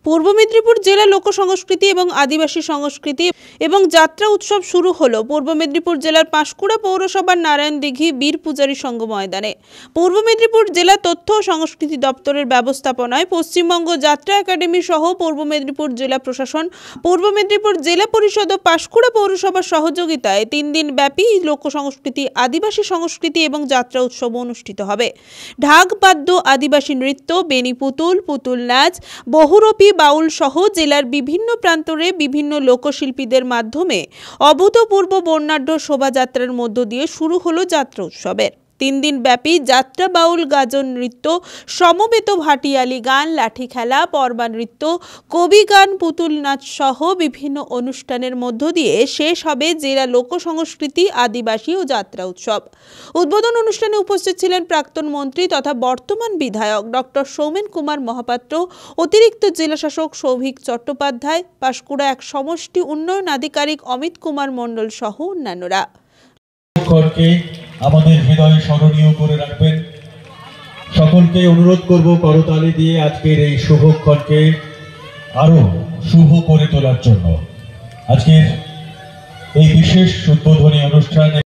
পূর্ব মেদিনীপুর জেলা লোক সংস্কৃতি এবং আদিবাসী সংস্কৃতি এবং যাত্রা উৎসব শুরু হলো পূর্ব মেদিনীপুর জেলার পাঁশকুড়া পৌরসভার নারায়ণদিঘি বীর পূজারী সংঘ ময়দানে। পূর্ব মেদিনীপুর জেলা তথ্য ও সংস্কৃতি দপ্তরের ব্যবস্থাপনায় পশ্চিমবঙ্গ যাত্রা একাডেমি সহ পূর্ব মেদিনীপুর জেলা প্রশাসন, পূর্ব মেদিনীপুর জেলা পরিষদ ও পাঁশকুড়া পৌরসভার সহযোগিতায় 3 দিন ব্যাপী লোক সংস্কৃতি, আদিবাসী সংস্কৃতি এবং যাত্রা উৎসব অনুষ্ঠিত হবে। ঢাক বাদ্য, আদিবাসী নৃত্য, বেনি পুতুল, পুতুল নাচ, বহুরূপী বাউল সহ জেলার বিভিন্ন প্রান্তরে বিভিন্ন লোকশিল্পীদের মাধ্যমে অভূতপূর্ব বর্ণাঢ্য শোভাযাত্রার মধ্য দিয়ে শুরু হলো যাত্রা উৎসবের 3 দিন ব্যাপী যাত্রা। বাউল, গাজন নৃত্য, সমবেত ভাটিয়ালি গান, লাঠি খেলা, পরবা নৃত্য, কবি গান, পুতুল নাচ সহ বিভিন্ন অনুষ্ঠানের মধ্য দিয়ে শেষ হবে জেলা লোক সংস্কৃতি, আদিবাসী ও যাত্রা উৎসব। উদ্বোধন অনুষ্ঠানে উপস্থিত ছিলেন প্রাক্তন মন্ত্রী তথা বর্তমান বিধায়ক ডক্টর সৌমেন কুমার মহাপাত্র, অতিরিক্ত জেলাশাসক সৌভিক চট্টোপাধ্যায়, পাঁশকুড়া 1 সমষ্টি উন্নয়ন আধিকারিক অমিত কুমার মণ্ডল সহ অন্যান্যরা। আমাদের হৃদয়ে স্মরণীয় করে রাখবেন। সকলকে অনুরোধ করব করতালি দিয়ে আজকের এই শুভক্ষণকে আরো শুভ করে তোলার জন্য। আজকের এই বিশেষ উদ্বোধনী অনুষ্ঠানে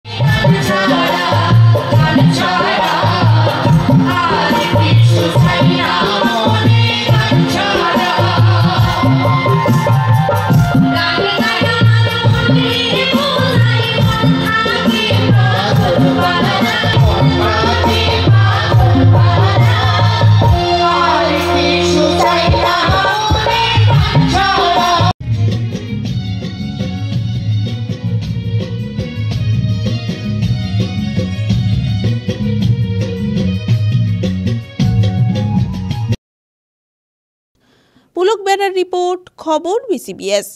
পুলক বেড়ার রিপোর্ট, খবর BCBS।